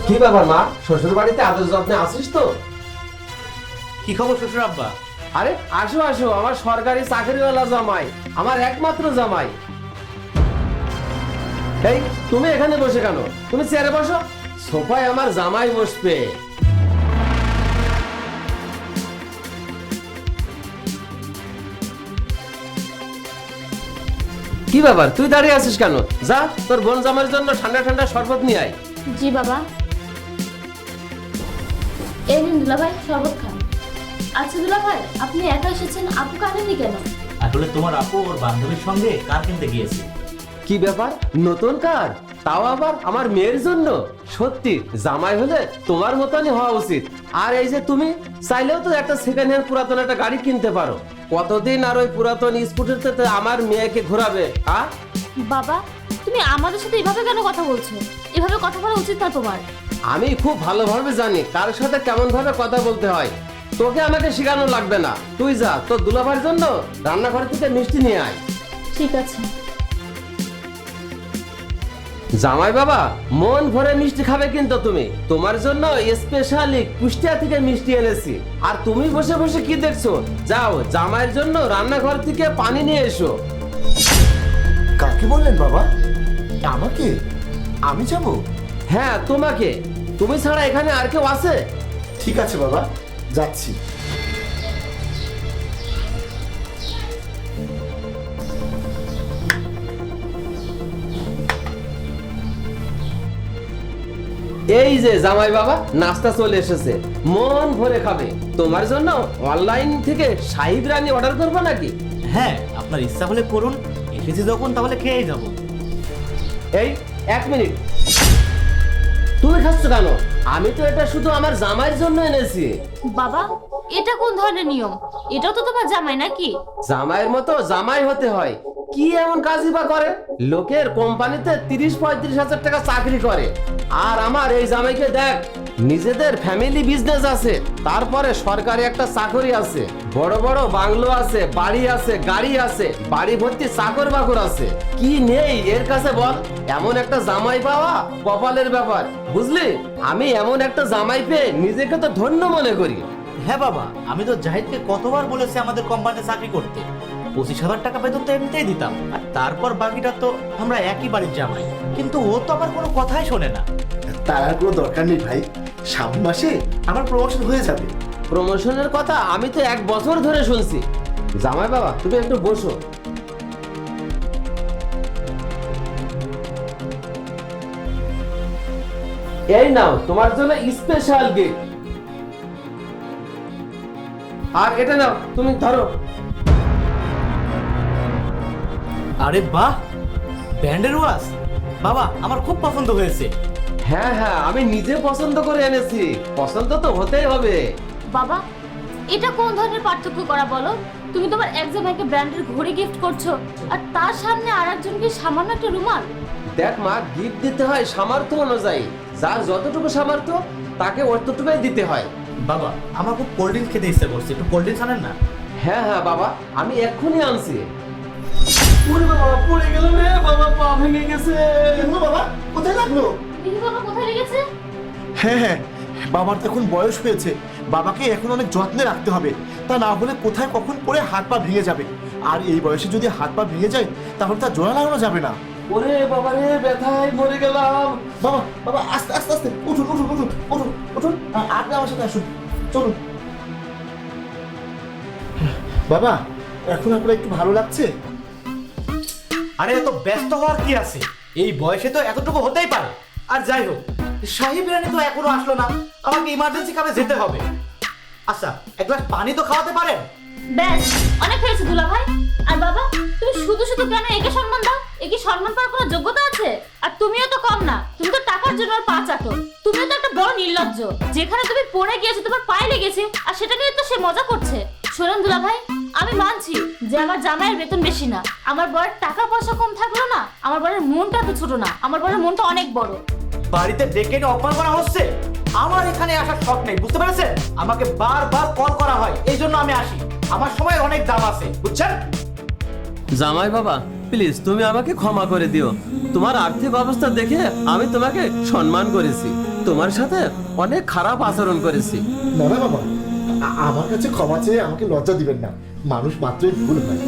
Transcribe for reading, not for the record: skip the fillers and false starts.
কি ব্যাপার মা, শ্বশুর বাড়িতে আদর যত্নে আসিস তো? কি খবর শ্বশুর আব্বা? আরে আসো আসো, আমার সরকারি চাকরিওয়ালা জামাই, আমার একমাত্র জামাই। এই তুমি এখানে বসে কেন? তুমি চেয়ারে বসো, সোফায় আমার জামাই বসবে। কি ব্যাপার, তুই দাঁড়িয়ে আছিস কেন? যা, তোর বোন জামাইয়ের জন্য ঠান্ডা ঠান্ডা শরবত নিয়ে আয়। জি বাবা। এই নিন দুলাভাই, শরবত খান। আচ্ছা দুলাভাই, আপনি একা এসেছেন, আপু কাঁদেননি কেন? আসলে তোমার আপু ওর বান্ধবীর সঙ্গে কার কিনতে গিয়েছে। কি ব্যাপার, নতুন কার, তাও আবার আমার মেয়ের জন্য? সত্যি জামাই হলে তোমার মতনই হওয়া উচিত। আর এই যে তুমি চাইলেও তো একটা সেকেন্ড হ্যান্ড পুরাতন একটা গাড়ি কিনতে পারো। কতদিন আর ওই পুরাতন স্কুটারতে আমার মেয়েকে ঘোরাবে? বাবা, তুমি আমাদের সাথে এভাবে কেন কথা বলছো? এভাবে কথা বলা উচিত না তোমার। আমি খুব ভালোভাবে জানি কার সাথে কেমন ভাবে কথা বলতে হয়। তোকে আমাকে শেখানো লাগবে না। তুই যা, তোর দুলাভাইয়ের জন্য রান্নাঘর থেকে মিষ্টি নিয়ে আয়। ঠিক আছে। জামাই বাবা, মন ভরে মিষ্টি খাবে কিন্তু তুমি। তোমার জন্য স্পেশালি কুষ্টিয়া থেকে মিষ্টি এনেছি। আর তুমি বসে বসে কি দেখছো? যাও, জামাইয়ের জন্য রান্নাঘর থেকে পানি নিয়ে এসো। কাকে বললেন বাবা? আমাকে? আমি যাব? হ্যাঁ তোমাকে। তুমি ছাড়া এখানে আর কেউ আছে? ঠিক আছে বাবা, যাচ্ছি। এই যে জামাই বাবা, নাস্তা চলে এসেছে। মন ভরে খাবে। তোমার জন্য অনলাইন থেকে শাহী বিরিয়ানি অর্ডার করবো নাকি? হ্যাঁ, আপনার ইচ্ছা হলে করুন। এসেছি যখন তাহলে খেয়েই যাবো। এই এক মিনিট, তুমি খাচ্ছ কেন? আমি তো এটা শুধু আমার জামাইয়ের জন্য এনেছি। বাবা, এটা কোন ধরনের নিয়ম? এটাও তো তোমার জামাই নাকি? জামাইয়ের মতো জামাই হতে হয়। কি এমন কাজই বা করে? লোকের কোম্পানিতে 30-35 হাজার টাকা চাকরি করে, আর আমার এই জামাইকে দেখ, নিজেদের ফ্যামিলি বিজনেস আছে, তারপরে সরকারি একটা চাকরি আছে, বড় বড় বাংলো আছে, বাড়ি আছে, গাড়ি আছে, বাড়ি ভর্তি চাকর বাকর আছে। কি নেই এর কাছে বল? এমন একটা জামাই পাওয়া কপালের ব্যাপার, বুঝলি? আমি এমন একটা জামাই পেয়ে নিজেকে তো ধন্য মনে করি। হ্যাঁ বাবা, আমি তো জাহিদকে কতবার বলেছি আমাদের কোম্পানিতে চাকরি করতে। 25,000 টাকা বেতন তো এমনিতেই দিতাম, আর তারপর বাকিটা তো আমরা একই বাড়ির জামাই। কিন্তু ও তো আবার কোনো কথাই শোনে না। তার আর কোনো দরকার নেই ভাই, সামনে মাসে আমার প্রমোশন হয়ে যাবে। প্রমোশনের কথা আমি তো 1 বছর ধরে শুনছি। জামাই বাবা, তুমি একটু বসো। এই নাও তোমার জন্য স্পেশাল গিফট। আর এটা নাও, তুমি ধরো। আরে বাহ, ব্যান্ডের ওয়াচ! বাবা, আমার খুব পছন্দ হয়েছে। হ্যাঁ হ্যাঁ, আমি নিজে পছন্দ করে এনেছি। পছন্দ তো হতেই হবে। বাবা, এটা কোন ধরনের পার্থক্য করা বলো? তুমি তোমার এক জামাইকে ব্র্যান্ডের ঘড়ি গিফট করছো, আর তার সামনে আরেকজনকে সামান্য একটা রুমাল। দেখ মা, গিফট দিতে হয় সামর্থ্য অনুযায়ী। যার যতটুকু সামর্থ্য তাকে অতটুকুই দিতে হয়। বাবা, আমার খুব কোল্ড ড্রিঙ্কস খেতে ইচ্ছে করছে, একটু কোল্ড ড্রিঙ্কস আনেন না? হ্যাঁ হ্যাঁ বাবা, আমি এক্ষুনি আনছি। ওরে বাবা, পড়ে গেল রে বাবা, পা ভেঙে গেছে। কেন বাবা, কোথায় লাগলো? দেখি বাবা কোথায় লেগেছে। হ্যাঁ হ্যাঁ, বাবার তো এখন বয়স হয়েছে, বাবাকে এখন অনেক যত্নে রাখতে হবে। তা না হলে কোথায় কখন পড়ে হাত পা ভেঙে যাবে। আর এই বয়সে যদি হাত পা ভেঙে যায় তাহলে তার জোড়া লাগানো যাবে না। ওরে বাবা রে, ব্যথায় মরে গেলাম। বাবা বাবা, আস্তে আস্তে আস্তে উঠুন উঠুন উঠুন উঠুন উঠুন, আপনি আমার সাথে আসুন, চলুন। বাবা, এখন আপনার একটু ভালো লাগছে? আরে এত ব্যস্ত হওয়ার কি আছে? এই বয়সে তো এতটুকু হতেই পারে। আর যাই হোক, শাহী বিরিয়ানি তো এখনো আসলো না, আমাকে ইমার্জেন্সি কামে যেতে হবে। আচ্ছা, এক গ্লাস পানি তো খাওয়াতে পারেন? ব্যাস, অনেক হয়েছে দুলা ভাই। আর বাবা, তুমি শুধু শুধু কেন একে সম্মান দাও? একে সম্মান পাওয়ার কোনো যোগ্যতা আছে? আর তুমিও তো কম না, তুমি তো টাকার জন্য আর পা চাটো। তুমিও তো একটা বড় নির্লজ্জ। যেখানে তুমি পড়ে গিয়েছো, তোমার পায়ে লেগেছে, আর সেটা নিয়ে তো সে মজা করছে। শোনেন দুলা ভাই, আমি মানছি যে আমার জামাইয়ের বেতন বেশি না, আমার বরের টাকা পয়সা কম থাকলো না, আমার বরের মনটা তো ছোট না, আমার বরের মনটা অনেক বড়। বাড়িতে ডেকে এনে অপমান করা হচ্ছে। আমার এখানে আসার শখ নেই, বুঝতে পেরেছেন? আমাকে বারবার কল করা হয়, এই জন্য আমি আসি। আমার সময় অনেক দাম আছে, বুঝছেন? জামাই বাবা, প্লিজ তুমি আমাকে ক্ষমা করে দিও। তোমার আর্থিক অবস্থা দেখে আমি তোমাকে সম্মান করেছি, তোমার সাথে অনেক খারাপ আচরণ করেছি। না না বাবা, আমার কাছে ক্ষমা চেয়ে আমাকে লজ্জা দিবেন না, মানুষ মাত্রই ভুল হয়।